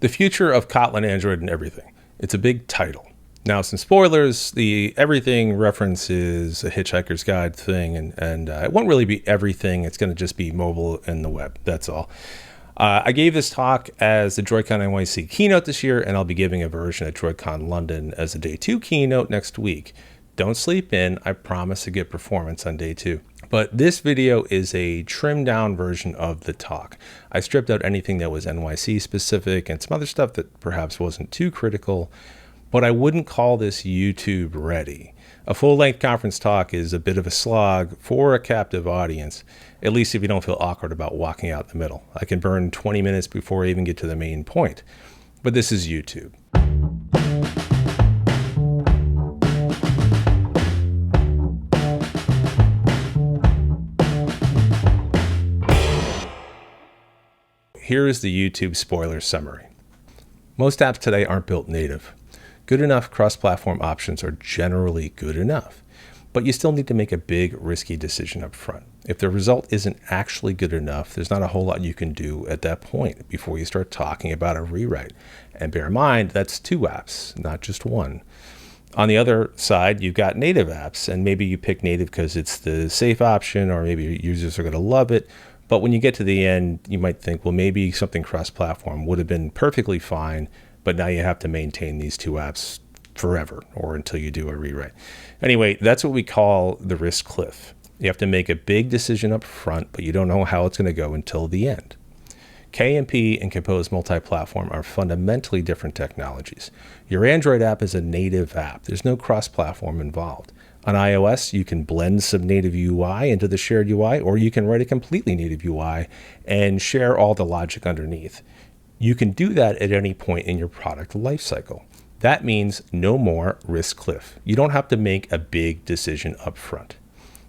The future of Kotlin, Android, and everything. It's a big title. Now, some spoilers, the everything reference is a Hitchhiker's Guide thing, and it won't really be everything. It's going to just be mobile and the web. That's all. I gave this talk as the Droidcon NYC keynote this year, and I'll be giving a version at Droidcon London as a day 2 keynote next week. Don't sleep in. I promise to get performance on day 2. But this video is a trimmed down version of the talk. I stripped out anything that was NYC specific and some other stuff that perhaps wasn't too critical, but I wouldn't call this YouTube ready. A full-length conference talk is a bit of a slog for a captive audience, at least if you don't feel awkward about walking out in the middle. I can burn 20 minutes before I even get to the main point. But this is YouTube. Here is the YouTube spoiler summary. Most apps today aren't built native. Good enough cross-platform options are generally good enough, but you still need to make a big, risky decision up front. If the result isn't actually good enough, there's not a whole lot you can do at that point before you start talking about a rewrite. And bear in mind, that's 2 apps, not just 1. On the other side, you've got native apps, and maybe you pick native because it's the safe option, or maybe your users are going to love it. But when you get to the end, you might think, well, maybe something cross-platform would have been perfectly fine, but now you have to maintain these 2 apps forever or until you do a rewrite. Anyway, that's what we call the risk cliff. You have to make a big decision up front, but you don't know how it's going to go until the end. KMP and Compose Multiplatform are fundamentally different technologies. Your Android app is a native app. There's no cross-platform involved. On iOS, you can blend some native UI into the shared UI, or you can write a completely native UI and share all the logic underneath. You can do that at any point in your product lifecycle. That means no more risk cliff. You don't have to make a big decision up front.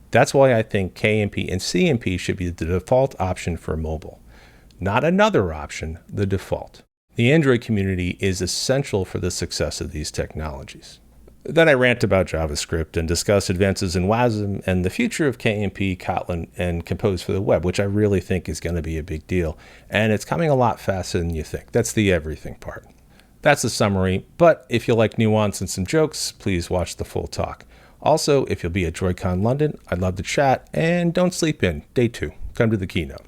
That's why I think KMP and CMP should be the default option for mobile. Not another option, the default. The Android community is essential for the success of these technologies. Then I rant about JavaScript and discuss advances in Wasm and the future of KMP, Kotlin, and Compose for the web, which I really think is going to be a big deal. And it's coming a lot faster than you think. That's the everything part. That's the summary, but if you like nuance and some jokes, please watch the full talk. Also, if you'll be at Droidcon London, I'd love to chat, and don't sleep in. Day 2. Come to the keynote.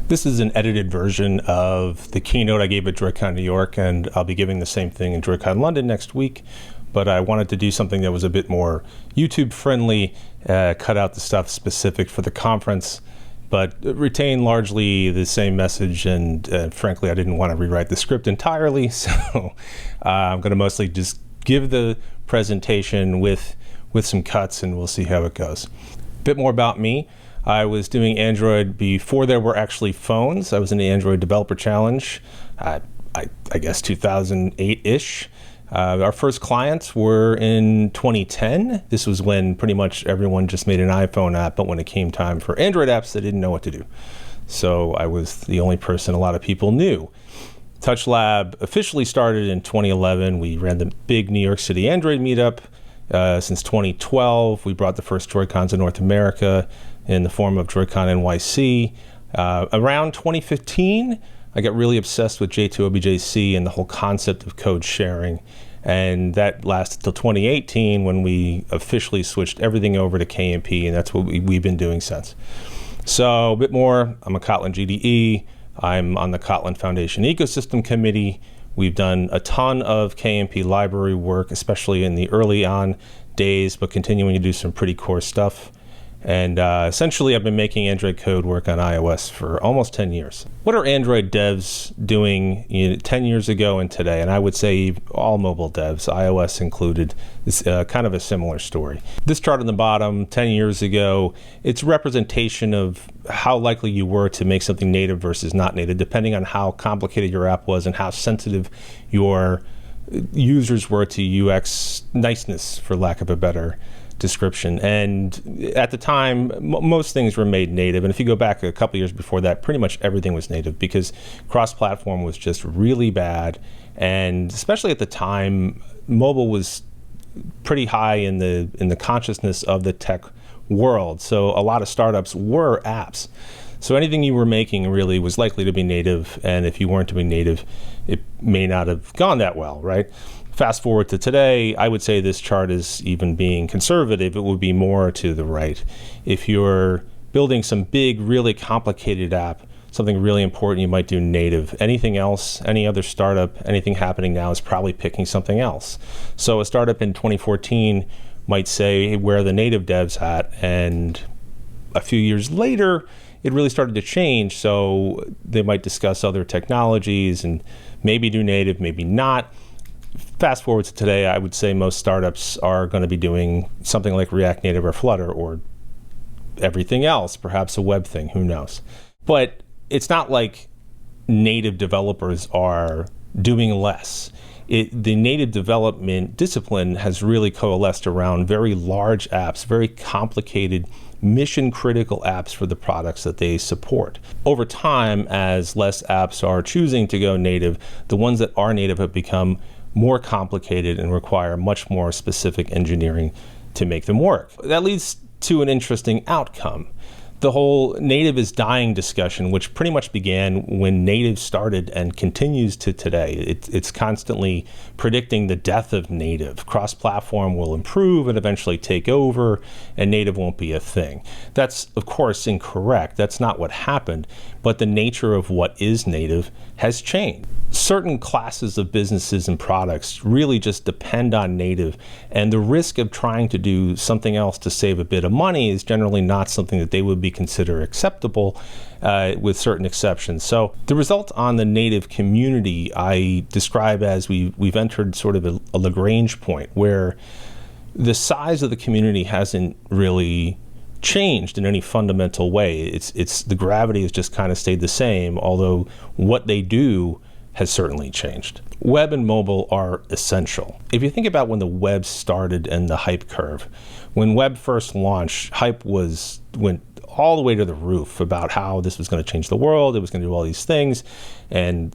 This is an edited version of the keynote I gave at Droidcon New York, and I'll be giving the same thing in Droidcon London next week. But I wanted to do something that was a bit more YouTube friendly, cut out the stuff specific for the conference, but retain largely the same message. And frankly, I didn't want to rewrite the script entirely. So I'm going to mostly just give the presentation with some cuts, and we'll see how it goes. A bit more about me. I was doing Android before there were actually phones. I was in the Android Developer Challenge, I guess 2008-ish. Our first clients were in 2010. This was when pretty much everyone just made an iPhone app, but when it came time for Android apps, they didn't know what to do. So I was the only person a lot of people knew. Touch Lab officially started in 2011. We ran the big New York City Android meetup since 2012. We brought the first Droidcons to North America in the form of Droidcon NYC. Around 2015, I got really obsessed with J2OBJC and the whole concept of code sharing. And that lasted till 2018 when we officially switched everything over to KMP, and that's what we've been doing since. So a bit more, I'm a Kotlin GDE. I'm on the Kotlin Foundation Ecosystem Committee. We've done a ton of KMP library work, especially in the early on days, but continuing to do some pretty core stuff. And essentially, I've been making Android code work on iOS for almost 10 years. What are Android devs doing 10 years ago and today? And I would say all mobile devs, iOS included, is kind of a similar story. This chart on the bottom, 10 years ago, it's representation of how likely you were to make something native versus not native, depending on how complicated your app was and how sensitive your users were to UX niceness, for lack of a better description. And at the time, most things were made native. And if you go back a couple years before that, pretty much everything was native because cross-platform was just really bad. And especially at the time, mobile was pretty high in the consciousness of the tech world. So a lot of startups were apps. So anything you were making really was likely to be native, and if you weren't to be native, it may not have gone that well, right? Fast forward to today, I would say this chart is even being conservative. It would be more to the right. If you're building some big, really complicated app, something really important, you might do native. Anything else, any other startup, anything happening now is probably picking something else. So a startup in 2014 might say, hey, where are the native devs at? And a few years later, it really started to change. So they might discuss other technologies and maybe do native, maybe not. Fast forward to today, I would say most startups are going to be doing something like React Native or Flutter or everything else, perhaps a web thing, who knows. But it's not like native developers are doing less. The native development discipline has really coalesced around very large apps, very complicated, mission-critical apps for the products that they support. Over time, as less apps are choosing to go native, the ones that are native have become more complicated and require much more specific engineering to make them work. That leads to an interesting outcome. The whole native is dying discussion, which pretty much began when native started and continues to today. It's constantly predicting the death of native. Cross-platform will improve and eventually take over, and native won't be a thing. That's, of course, incorrect. That's not what happened, but the nature of what is native has changed. Certain classes of businesses and products really just depend on native, and the risk of trying to do something else to save a bit of money is generally not something that they would be considered acceptable, with certain exceptions. So the result on the native community I describe as we've entered sort of a Lagrange point where the size of the community hasn't really changed in any fundamental way. It's the gravity has just kind of stayed the same, although what they do has certainly changed. Web and mobile are essential. If you think about when the web started and the hype curve, when web first launched, hype went all the way to the roof about how this was going to change the world, it was going to do all these things, and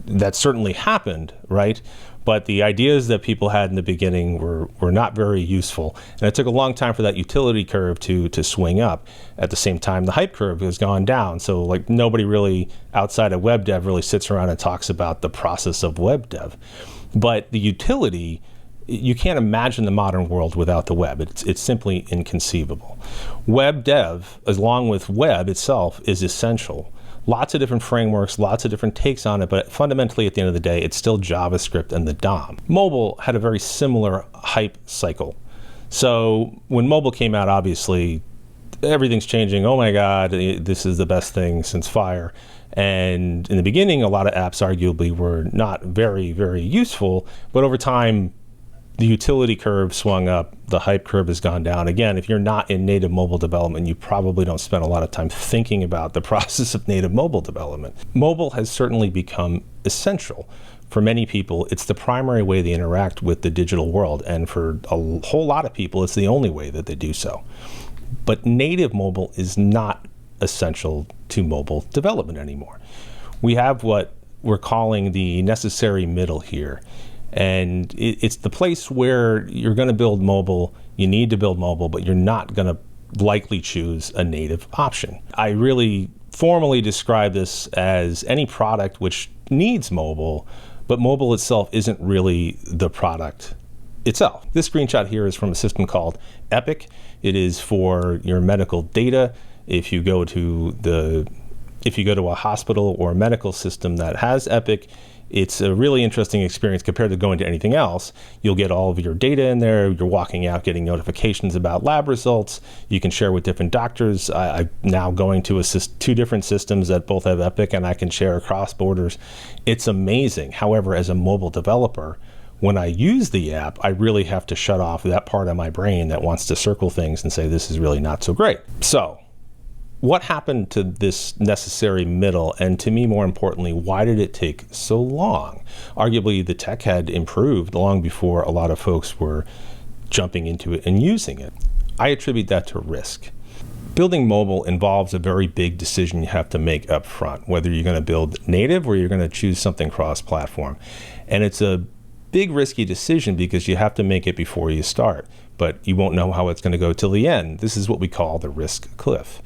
that certainly happened, right? But the ideas that people had in the beginning were not very useful. And it took a long time for that utility curve to swing up. At the same time, the hype curve has gone down. So like nobody really outside of web dev really sits around and talks about the process of web dev. But the utility, you can't imagine the modern world without the web. It's simply inconceivable. Web dev, along with web itself, is essential. Lots of different frameworks, lots of different takes on it, but fundamentally at the end of the day, it's still JavaScript and the DOM. Mobile had a very similar hype cycle. So when mobile came out, obviously, everything's changing. Oh my God, this is the best thing since Fire. And in the beginning, a lot of apps arguably were not very, very useful, but over time, the utility curve swung up, the hype curve has gone down. Again, if you're not in native mobile development, you probably don't spend a lot of time thinking about the process of native mobile development. Mobile has certainly become essential. For many people, it's the primary way they interact with the digital world, and for a whole lot of people, it's the only way that they do so. But native mobile is not essential to mobile development anymore. We have what we're calling the necessary middle here. And it's the place where you're going to build mobile, you need to build mobile, but you're not going to likely choose a native option. I really formally describe this as any product which needs mobile, but mobile itself isn't really the product itself. This screenshot here is from a system called Epic. It is for your medical data. If you go to a hospital or a medical system that has Epic, it's a really interesting experience compared to going to anything else. You'll get all of your data in there. You're walking out getting notifications about lab results. You can share with different doctors. I'm now going to two different systems that both have Epic, and I can share across borders. It's amazing. However, as a mobile developer, when I use the app, I really have to shut off that part of my brain that wants to circle things and say, this is really not so great. So what happened to this necessary middle? And to me, more importantly, why did it take so long? Arguably, the tech had improved long before a lot of folks were jumping into it and using it. I attribute that to risk. Building mobile involves a very big decision you have to make up front, whether you're going to build native or you're going to choose something cross-platform. And it's a big risky decision because you have to make it before you start, but you won't know how it's going to go till the end. This is what we call the risk cliff.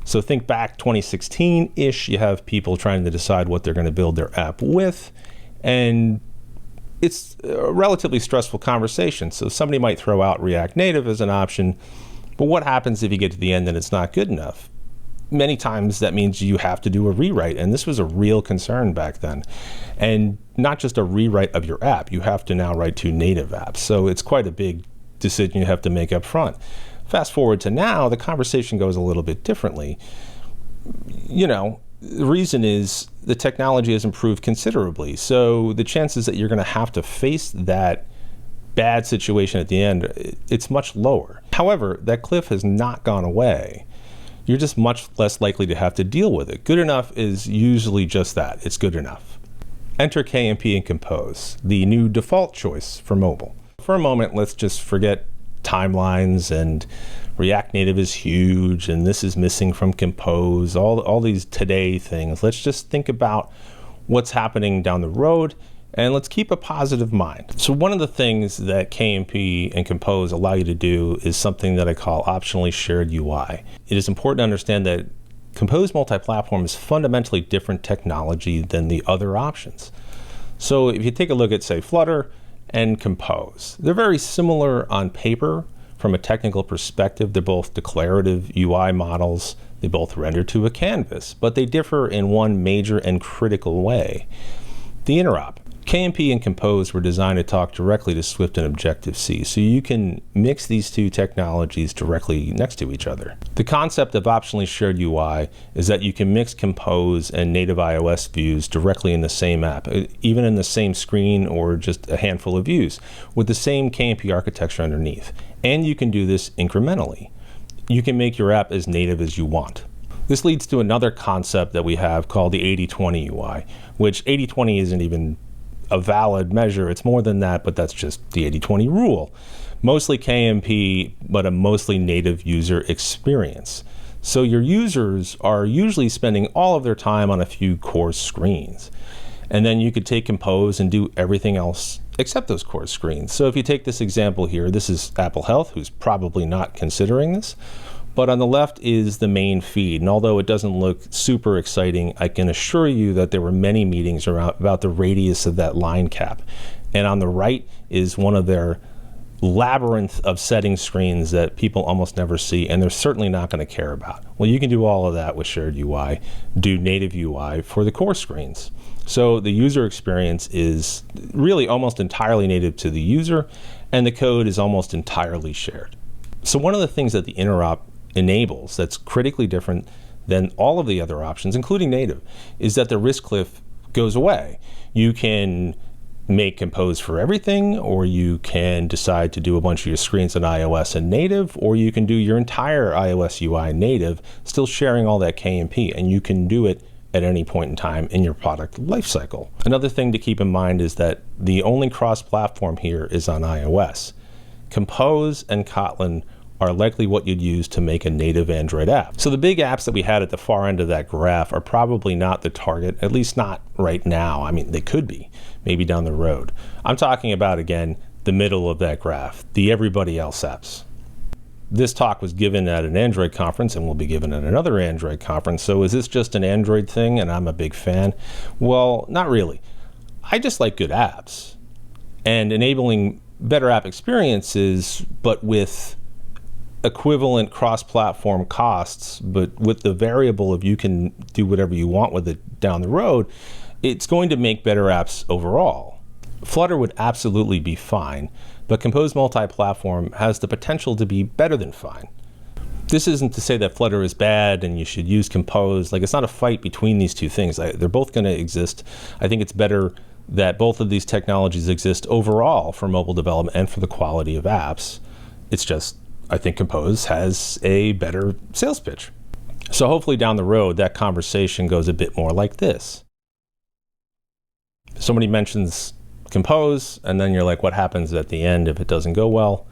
So think back 2016-ish, you have people trying to decide what they're going to build their app with, and it's a relatively stressful conversation. So somebody might throw out React Native as an option, but what happens if you get to the end and it's not good enough? Many times that means you have to do a rewrite, and this was a real concern back then. And not just a rewrite of your app, you have to now write 2 native apps. So it's quite a big decision you have to make up front. Fast forward to now, the conversation goes a little bit differently. The reason is the technology has improved considerably. So the chances that you're going to have to face that bad situation at the end, it's much lower. However, that cliff has not gone away. You're just much less likely to have to deal with it. Good enough is usually just that. It's good enough. Enter KMP and Compose, the new default choice for mobile. For a moment, let's just forget timelines and React Native is huge and this is missing from Compose, all these today things. Let's just think about what's happening down the road, and let's keep a positive mind. So one of the things that KMP and Compose allow you to do is something that I call optionally shared UI. It is important to understand that Compose Multiplatform is fundamentally different technology than the other options. So if you take a look at, say, Flutter and Compose, they're very similar on paper from a technical perspective. They're both declarative UI models. They both render to a canvas, but they differ in one major and critical way: the interop. KMP and Compose were designed to talk directly to Swift and Objective-C, so you can mix these two technologies directly next to each other. The concept of optionally shared UI is that you can mix Compose and native iOS views directly in the same app, even in the same screen or just a handful of views, with the same KMP architecture underneath. And you can do this incrementally. You can make your app as native as you want. This leads to another concept that we have called the 80-20 UI, which 80-20 isn't even a valid measure. It's more than that, but that's just the 80-20 rule. Mostly KMP, but a mostly native user experience. So your users are usually spending all of their time on a few core screens. And then you could take Compose and do everything else except those core screens. So if you take this example here, this is Apple Health, who's probably not considering this. But on the left is the main feed, and although it doesn't look super exciting, I can assure you that there were many meetings around about the radius of that line cap. And on the right is one of their labyrinth of setting screens that people almost never see, and they're certainly not going to care about. Well, you can do all of that with shared UI, do native UI for the core screens. So the user experience is really almost entirely native to the user, and the code is almost entirely shared. So one of the things that the interop enables that's critically different than all of the other options, including native, is that the risk cliff goes away. You can make Compose for everything, or you can decide to do a bunch of your screens on iOS and native, or you can do your entire iOS UI native, still sharing all that KMP, and you can do it at any point in time in your product lifecycle. Another thing to keep in mind is that the only cross-platform here is on iOS. Compose and Kotlin are likely what you'd use to make a native Android app. So the big apps that we had at the far end of that graph are probably not the target, at least not right now. I mean, they could be, maybe down the road. I'm talking about, again, the middle of that graph, the everybody else apps. This talk was given at an Android conference and will be given at another Android conference. So is this just an Android thing and I'm a big fan? Well, not really. I just like good apps and enabling better app experiences, but with equivalent cross-platform costs, but with the variable of you can do whatever you want with it down the road, it's going to make better apps overall. Flutter would absolutely be fine, but Compose Multiplatform has the potential to be better than fine. This isn't to say that Flutter is bad and you should use Compose. Like, it's not a fight between these two things. They're both going to exist. I think it's better that both of these technologies exist overall for mobile development and for the quality of apps. It's just, I think Compose has a better sales pitch. So hopefully down the road, that conversation goes a bit more like this. Somebody mentions Compose, and then you're like, what happens at the end if it doesn't go well?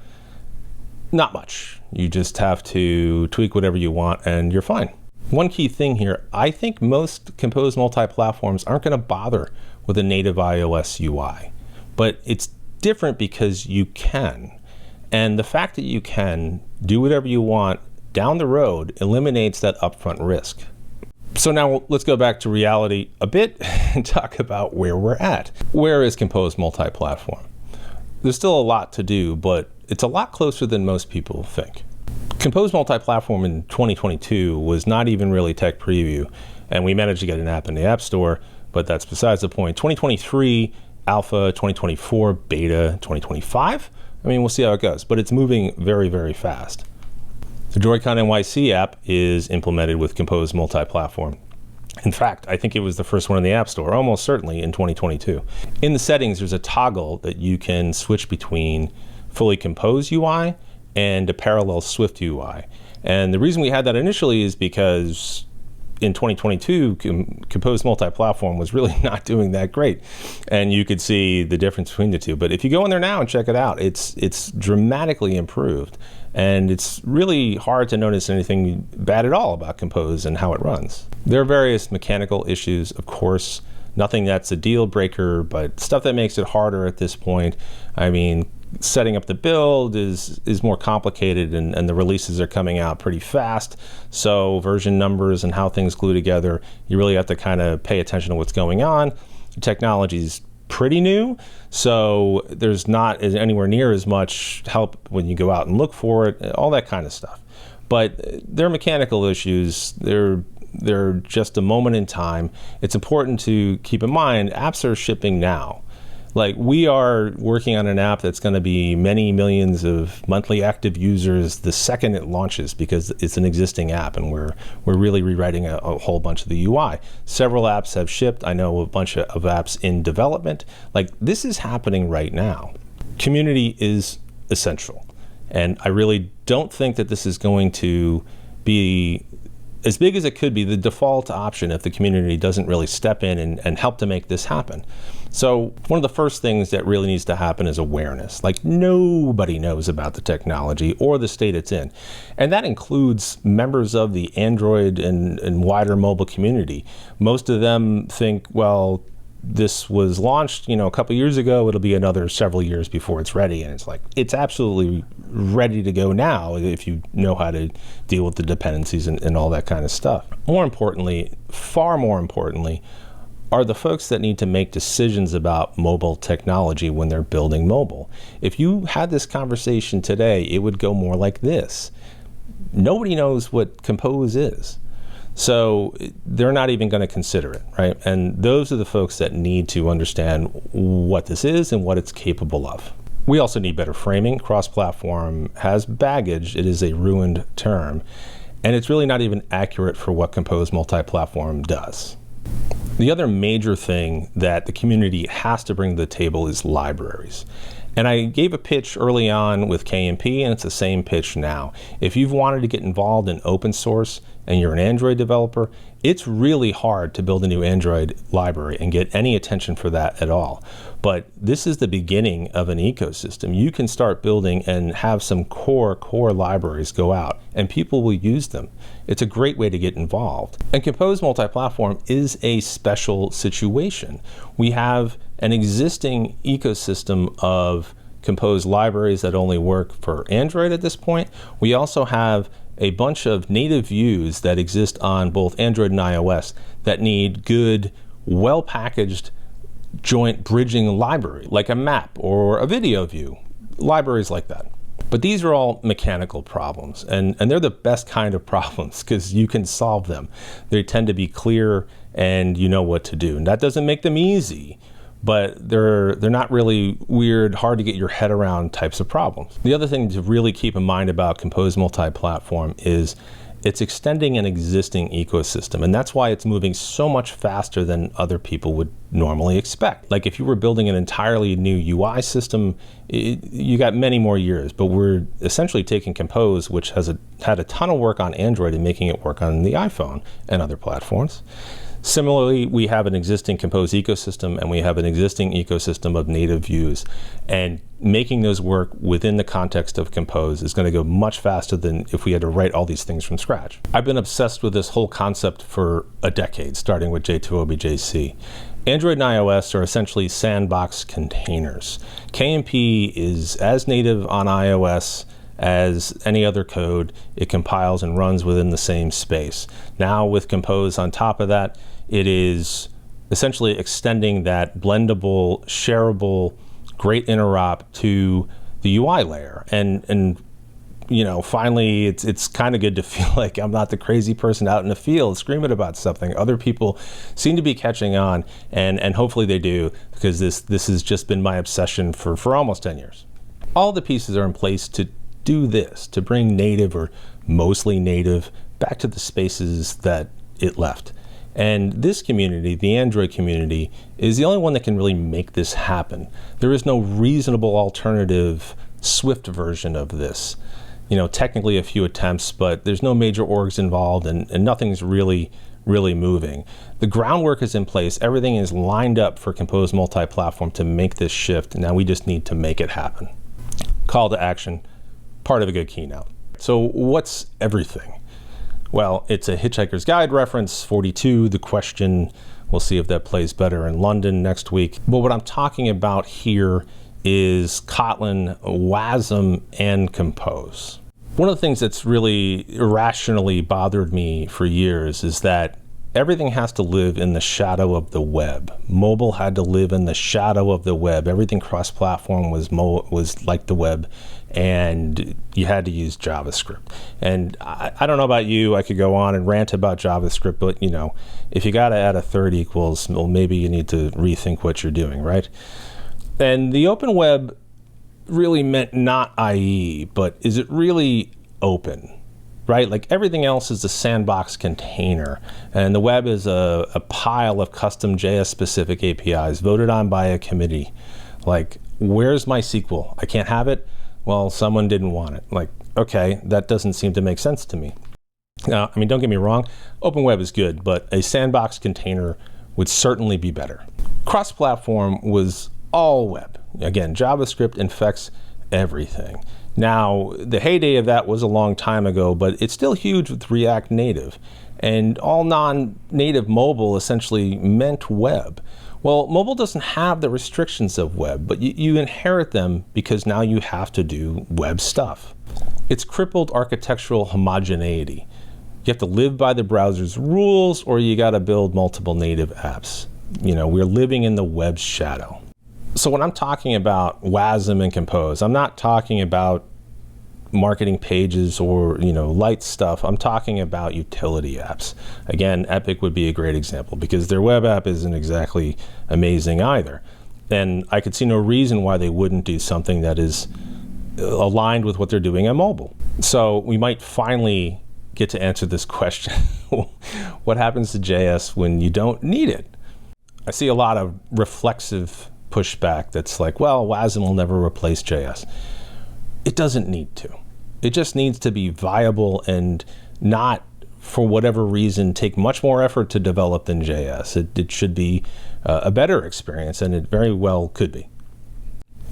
Not much. You just have to tweak whatever you want, and you're fine. One key thing here, I think most Compose multi-platforms aren't going to bother with a native iOS UI. But it's different because you can. And the fact that you can do whatever you want down the road eliminates that upfront risk. So now let's go back to reality a bit and talk about where we're at. Where is Compose multi-platform? There's still a lot to do, but it's a lot closer than most people think. Compose multi-platform in 2022 was not even really tech preview, and we managed to get an app in the App Store, but that's besides the point. 2023 alpha, 2024 beta, 2025. I mean, we'll see how it goes, but it's moving very, very fast. The Droidcon NYC app is implemented with Compose multi-platform. In fact, I think it was the first one in the App Store, almost certainly in 2022. In the settings, there's a toggle that you can switch between fully Compose UI and a parallel Swift UI. And the reason we had that initially is because in 2022, Compose multi-platform was really not doing that great. And you could see the difference between the two. But if you go in there now and check it out, it's dramatically improved. And it's really hard to notice anything bad at all about Compose and how it runs. There are various mechanical issues, of course, nothing that's a deal breaker, but stuff that makes it harder at this point. I mean, setting up the build is more complicated, and the releases are coming out pretty fast. So version numbers and how things glue together, you really have to kind of pay attention to what's going on. The technology's pretty new, so there's not anywhere near as much help when you go out and look for it, all that kind of stuff. But they're mechanical issues. They're just a moment in time. It's important to keep in mind apps are shipping now. Like, we are working on an app that's going to be many millions of monthly active users the second it launches, because it's an existing app and we're really rewriting a whole bunch of the UI. Several apps have shipped. I know a bunch of apps in development. Like, this is happening right now. Community is essential. And I really don't think that this is going to be as big as it could be the default option if the community doesn't really step in and help to make this happen. So one of the first things that really needs to happen is awareness. Like, nobody knows about the technology or the state it's in. And that includes members of the Android and wider mobile community. Most of them think, well, this was launched, a couple years ago, it'll be another several years before it's ready. And it's like, it's absolutely ready to go now if you know how to deal with the dependencies and all that kind of stuff. More importantly, far more importantly, are the folks that need to make decisions about mobile technology when they're building mobile. If you had this conversation today, it would go more like this. Nobody knows what Compose is. So they're not even going to consider it, right? And those are the folks that need to understand what this is and what it's capable of. We also need better framing. Cross-platform has baggage. It is a ruined term. And it's really not even accurate for what Compose multi-platform does. The other major thing that the community has to bring to the table is libraries. And I gave a pitch early on with KMP, and it's the same pitch now. If you've wanted to get involved in open source and you're an Android developer, it's really hard to build a new Android library and get any attention for that at all. But this is the beginning of an ecosystem. You can start building and have some core libraries go out, and people will use them. It's a great way to get involved. And Compose multi-platform is a special situation. We have an existing ecosystem of Compose libraries that only work for Android at this point. We also have a bunch of native views that exist on both Android and iOS that need good, well-packaged joint bridging library, like a map or a video view, libraries like that. But these are all mechanical problems, and they're the best kind of problems because you can solve them. They tend to be clear and you know what to do. And that doesn't make them easy, but they're not really weird, hard to get your head around types of problems. The other thing to really keep in mind about Compose multi-platform is it's extending an existing ecosystem, and that's why it's moving so much faster than other people would normally expect. Like, if you were building an entirely new UI system, you got many more years, but we're essentially taking Compose, which has had a ton of work on Android, and making it work on the iPhone and other platforms. Similarly, we have an existing Compose ecosystem, and we have an existing ecosystem of native views. And making those work within the context of Compose is going to go much faster than if we had to write all these things from scratch. I've been obsessed with this whole concept for a decade, starting with J2OBJC. Android and iOS are essentially sandbox containers. KMP is as native on iOS as any other code. It compiles and runs within the same space. Now with Compose on top of that, it is essentially extending that blendable, shareable, great interop to the UI layer. And you know, finally, it's kind of good to feel like I'm not the crazy person out in the field screaming about something. Other people seem to be catching on, and hopefully they do, because this has just been my obsession for almost 10 years. All the pieces are in place to do this, to bring native or mostly native back to the spaces that it left. And this community, the Android community, is the only one that can really make this happen. There is no reasonable alternative Swift version of this. You know, technically a few attempts, but there's no major orgs involved, and nothing's really moving. The groundwork is in place. Everything is lined up for Compose Multiplatform to make this shift. Now we just need to make it happen. Call to action, part of a good keynote. So what's everything? Well, it's a Hitchhiker's Guide reference, 42, the question. We'll see if that plays better in London next week. But what I'm talking about here is Kotlin, Wasm, and Compose. One of the things that's really irrationally bothered me for years is that everything has to live in the shadow of the web. Mobile had to live in the shadow of the web. Everything cross-platform was like the web, and you had to use JavaScript. And I don't know about you, I could go on and rant about JavaScript, but you know, if you got to add a third equals, well, maybe you need to rethink what you're doing, right? And the open web really meant not IE, but is it really open, right? Like everything else is a sandbox container, and the web is a pile of custom JS-specific APIs voted on by a committee. Like, where's my SQL? I can't have it? Well, someone didn't want it. Like, okay, that doesn't seem to make sense to me. Now, I mean, don't get me wrong, open web is good, but a sandbox container would certainly be better. Cross-platform was all web. Again, JavaScript infects everything. Now, the heyday of that was a long time ago, but it's still huge with React Native. And all non-native mobile essentially meant web. Well, mobile doesn't have the restrictions of web, but you inherit them because now you have to do web stuff. It's crippled architectural homogeneity. You have to live by the browser's rules, or you got to build multiple native apps. You know, we're living in the web's shadow. So when I'm talking about Wasm and Compose, I'm not talking about marketing pages or, you know, light stuff. I'm talking about utility apps. Again, Epic would be a great example because their web app isn't exactly amazing either. And I could see no reason why they wouldn't do something that is aligned with what they're doing on mobile. So we might finally get to answer this question. What happens to JS when you don't need it? I see a lot of reflexive pushback that's like, well, Wasm will never replace JS. It doesn't need to. It just needs to be viable and not, for whatever reason, take much more effort to develop than JS. It should be a better experience, and it very well could be.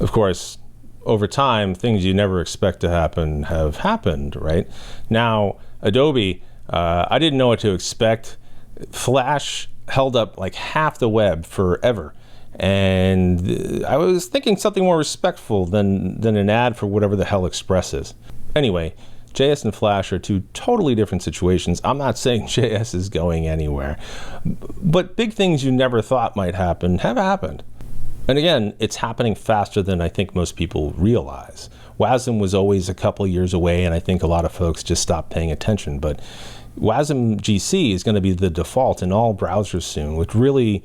Of course, over time, things you never expect to happen have happened, right? Now, Adobe, I didn't know what to expect. Flash held up like half the web forever. And I was thinking something more respectful than an ad for whatever the hell Express is. Anyway, JS and Flash are two totally different situations. I'm not saying JS is going anywhere, but big things you never thought might happen have happened. And again, it's happening faster than I think most people realize. Wasm was always a couple of years away, and I think a lot of folks just stopped paying attention. But Wasm GC is going to be the default in all browsers soon, which really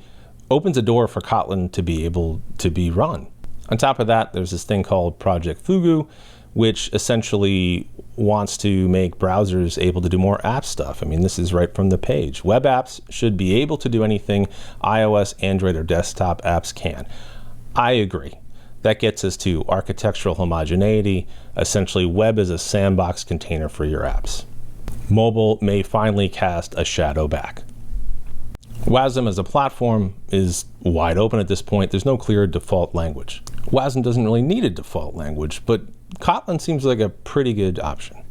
opens a door for Kotlin to be able to be run. On top of that, there's this thing called Project Fugu, which essentially wants to make browsers able to do more app stuff. I mean, this is right from the page. Web apps should be able to do anything iOS, Android, or desktop apps can. I agree. That gets us to architectural homogeneity. Essentially, web is a sandbox container for your apps. Mobile may finally cast a shadow back. Wasm as a platform is wide open at this point. There's no clear default language. Wasm doesn't really need a default language, but Kotlin seems like a pretty good option.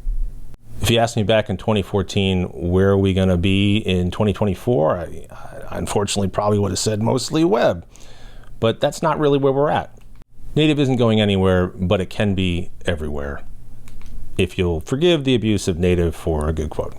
If you asked me back in 2014, where are we going to be in 2024, I unfortunately probably would have said mostly web. But that's not really where we're at. Native isn't going anywhere, but it can be everywhere. If you'll forgive the abuse of native for a good quote.